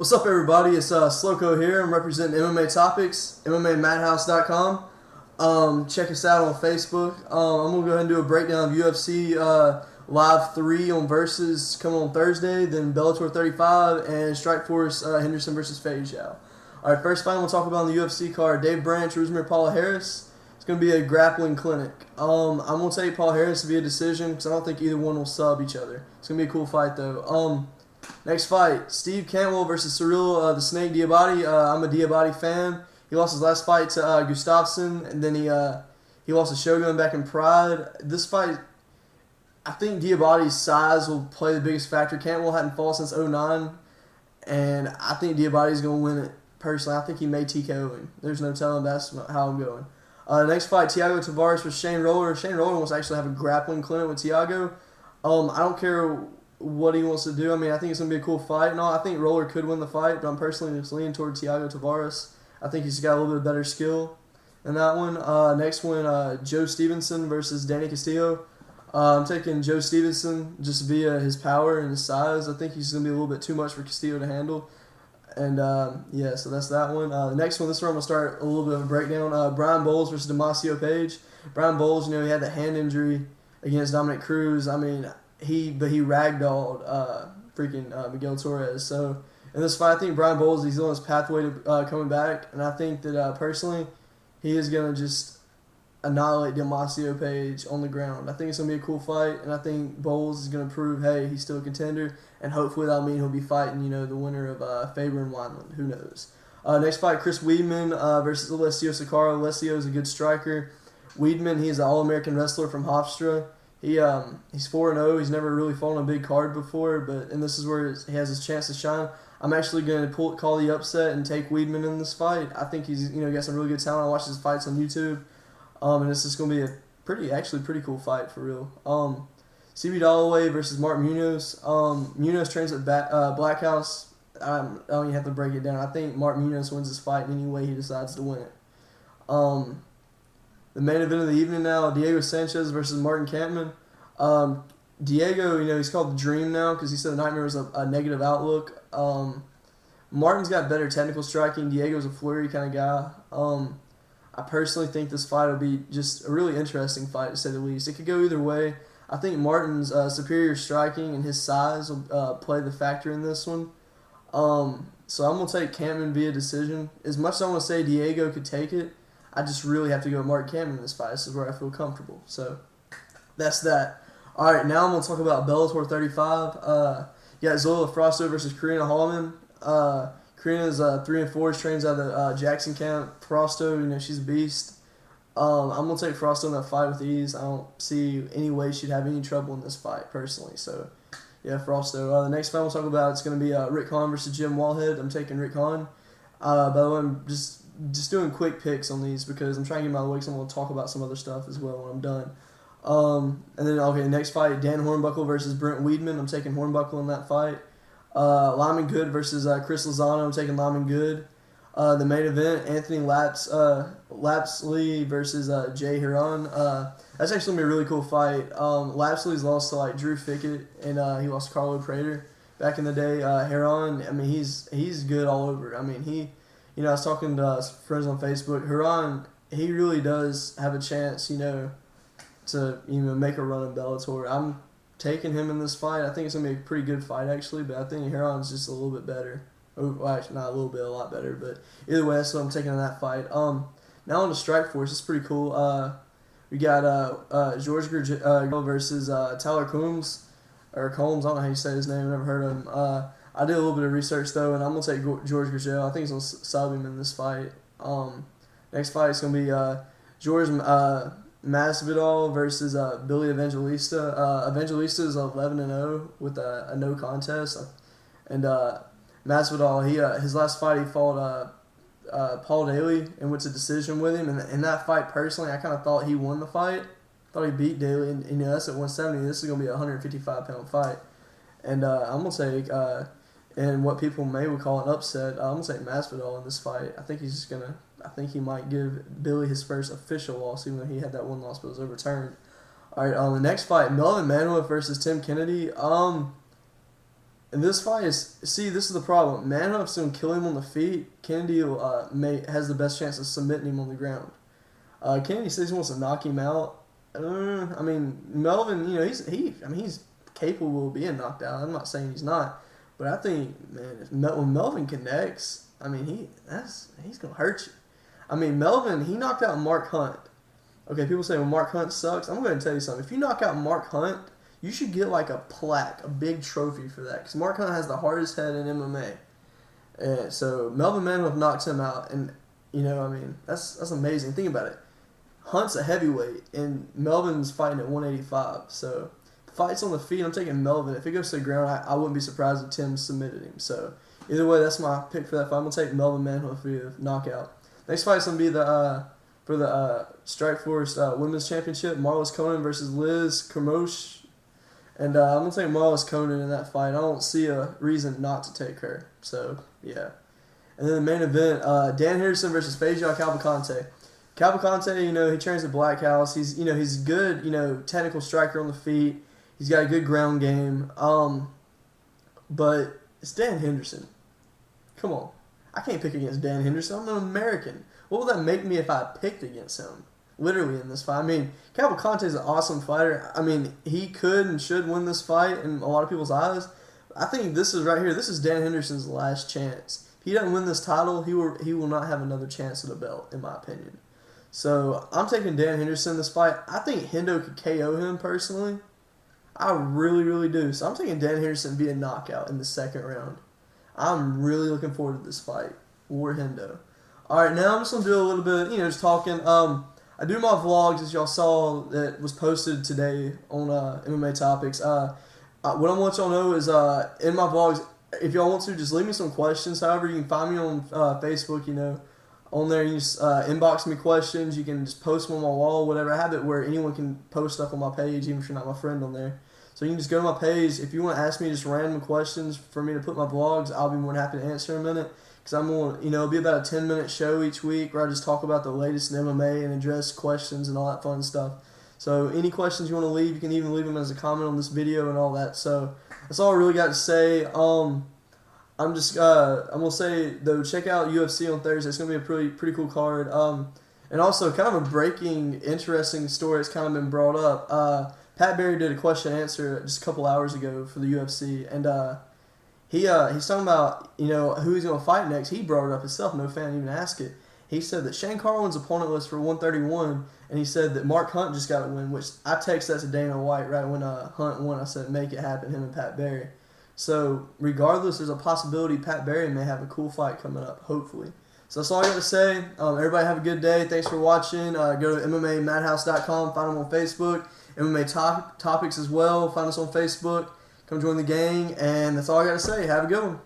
What's up, everybody? It's SloCo here. I'm representing MMA Topics, MMAMadhouse.com. Check us out on Facebook. I'm going to go ahead and do a breakdown of UFC Live 3 on Versus coming on Thursday, then Bellator 35, and Strikeforce Henderson versus Feijao. All right, first fight we'll talk about on the UFC card, Dave Branch, Rosemary Paula Harris. It's going to be a grappling clinic. I'm going to take Paul Harris to be a decision because I don't think either one will sub each other. It's going to be a cool fight, though. Next fight, Steve Cantwell versus Cyril the Snake Diabate. I'm a Diabate fan. He lost his last fight to Gustafsson, and then he lost to Shogun back in Pride. This fight, I think Diabate's size will play the biggest factor. Cantwell hadn't fought since 2009, and I think Diabate's going to win it. Personally, I think he may TKO him. There's no telling. That's how I'm going. Next fight, Thiago Tavares versus Shane Roller. Shane Roller wants to actually have a grappling clinic with Thiago. I don't care what he wants to do. I mean, I think it's going to be a cool fight. No, I think Roller could win the fight, but I'm personally just leaning toward Thiago Tavares. I think he's got a little bit better skill in that one. Next one, Joe Stevenson versus Danny Castillo. I'm taking Joe Stevenson just via his power and his size. I think he's going to be a little bit too much for Castillo to handle. And, yeah, so that's that one. The next one, this one I'm going to start a little bit of a breakdown. Brian Bowles versus Damasio Page. Brian Bowles, he had the hand injury against Dominic Cruz. I mean, he ragdolled Miguel Torres. So in this fight, I think Brian Bowles, he's on his pathway to coming back, and I think that personally, he is gonna just annihilate Damasio Page on the ground. I think it's gonna be a cool fight, and I think Bowles is gonna prove, hey, he's still a contender, and hopefully that'll mean he'll be fighting, the winner of Faber and Wineland. Who knows? Next fight, Chris Weidman versus Alessio Sakara. Alessio is a good striker. Weidman, he's an All-American wrestler from Hofstra. He's 4-0. He's never really fought on a big card before, and this is where he has his chance to shine. I'm actually going to call the upset and take Weidman in this fight. I think he's got some really good talent. I watch his fights on YouTube, and it's just going to be a pretty cool fight for real. CB Dalloway versus Mark Munoz. Munoz trains at Black House. I don't even have to break it down. I think Mark Munoz wins this fight in any way he decides to win it. The main event of the evening now, Diego Sanchez versus Martin Kampmann. Diego, he's called the Dream now because he said the Nightmare was a negative outlook. Martin's got better technical striking. Diego's a flurry kind of guy. I personally think this fight will be just a really interesting fight, to say the least. It could go either way. I think Martin's superior striking and his size will play the factor in this one. So I'm going to take Kampmann via decision. As much as I want to say Diego could take it, I just really have to go with Martin Kampmann in this fight. This is where I feel comfortable. So that's that. All right, now I'm going to talk about Bellator 35. You got Zoila Frosto versus Karina Hallman. Karina's 3-4. She trains out of the Jackson camp. Frosto, she's a beast. I'm going to take Frosto in that fight with ease. I don't see any way she'd have any trouble in this fight, personally. So, yeah, Frosto. The next fight we'll talk about, it's going to be Rick Hahn versus Jim Wallhead. I'm taking Rick Hahn. By the way, I'm just doing quick picks on these because I'm trying to get my weeks. I'm going to talk about some other stuff as well when I'm done. And then, next fight, Dan Hornbuckle versus Brent Weidman. I'm taking Hornbuckle in that fight. Lyman Good versus Chris Lozano. I'm taking Lyman Good. The main event, Anthony Lapsley versus Jay Heron. That's actually going to be a really cool fight. Lapsley's lost to Drew Fickett, and he lost to Carlo Prater back in the day. Heron, I mean, he's good all over. I mean, I was talking to friends on Facebook. Heron, he really does have a chance, to make a run in Bellator. I'm taking him in this fight. I think it's going to be a pretty good fight, actually, but I think Heron's just a little bit better. Well, actually, not a little bit, a lot better, but either way, that's what I'm taking in that fight. Now on to Strikeforce. It's pretty cool. We got George versus Tyler Combs, or Combs. I don't know how you say his name. I've never heard of him. I did a little bit of research, though, and I'm going to take George Gurgel. I think he's going to sub him in this fight. Next fight is going to be George Masvidal versus Billy Evangelista. Evangelista is 11-0 with a no contest. And Masvidal, his last fight, he fought Paul Daly and went to decision with him. And in that fight, personally, I kind of thought he won the fight. Thought he beat Daly. And that's at 170. This is going to be a 155-pound fight. And I'm going to take... and what people would call an upset, I'm going to take Masvidal in this fight. I think he might give Billy his first official loss, even though he had that one loss but it was overturned. All right, the next fight, Melvin Manhoef versus Tim Kennedy. And this fight is, see, this is the problem. Manhoef's going to kill him on the feet. Kennedy has the best chance of submitting him on the ground. Kennedy says he wants to knock him out. I mean, Melvin, you know, he's capable of being knocked out. I'm not saying he's not, but I think, man, when Melvin connects, I mean, he's gonna hurt you. I mean, Melvin, he knocked out Mark Hunt. Okay, people say, well, Mark Hunt sucks. I'm going to tell you something. If you knock out Mark Hunt, you should get like a plaque, a big trophy for that, because Mark Hunt has the hardest head in MMA. And so Melvin Manhoef knocks him out, and you know, I mean, that's amazing. Think about it. Hunt's a heavyweight, and Melvin's fighting at 185. So the fight's on the feet. I'm taking Melvin. If it goes to the ground, I wouldn't be surprised if Tim submitted him. So either way, that's my pick for that fight. I'm gonna take Melvin Manhoef for the knockout. Next fight's gonna be for the Strikeforce Women's Championship. Marlis Conan versus Liz Kermosh. And I'm going to take Marlis Conan in that fight. I don't see a reason not to take her. So, yeah. And then the main event, Dan Henderson versus Feijao Cavalcante. Cavalcante, you know, he trains at Black House. He's a good, you know, technical striker on the feet. He's got a good ground game. But it's Dan Henderson. Come on. I can't pick against Dan Henderson. I'm an American. What would that make me if I picked against him? Literally in this fight. I mean, Cavalcante is an awesome fighter. I mean, he could and should win this fight in a lot of people's eyes. I think this is right here. This is Dan Henderson's last chance. If he doesn't win this title, he will not have another chance at a belt, in my opinion. So I'm taking Dan Henderson in this fight. I think Hendo could KO him personally. I really, really do. So I'm taking Dan Henderson via knockout in the second round. I'm really looking forward to this fight. War Hendo. All right, now I'm just going to do a little bit, you know, just talking. I do my vlogs, as y'all saw, that was posted today on MMA Topics. What I want y'all to know is in my vlogs, if y'all want to, just leave me some questions. However, you can find me on Facebook, you know. On there, you just inbox me questions. You can just post them on my wall, whatever. I have it where anyone can post stuff on my page, even if you're not my friend on there. So you can just go to my page. If you want to ask me just random questions for me to put in my vlogs, I'll be more than happy to answer in a minute. Because I'm going to, you know, it'll be about a 10-minute show each week where I just talk about the latest in MMA and address questions and all that fun stuff. So any questions you want to leave, you can even leave them as a comment on this video and all that. So that's all I really got to say. I'm going to say, though, check out UFC on Thursday. It's going to be a pretty cool card. And also, kind of a breaking, interesting story that's kind of been brought up. Pat Barry did a question and answer just a couple hours ago for the UFC. And he's talking about, you know, who he's going to fight next. He brought it up himself. No fan even asked it. He said that Shane Carwin's opponent list for 131, and he said that Mark Hunt just got a win, which I texted that to Dana White right when Hunt won. I said, make it happen, him and Pat Barry. So, regardless, there's a possibility Pat Barry may have a cool fight coming up, hopefully. So, that's all I got to say. Everybody have a good day. Thanks for watching. Go to MMAmadhouse.com. Find them on Facebook. MMA Topics as well. Find us on Facebook. Come join the gang. And that's all I got to say. Have a good one.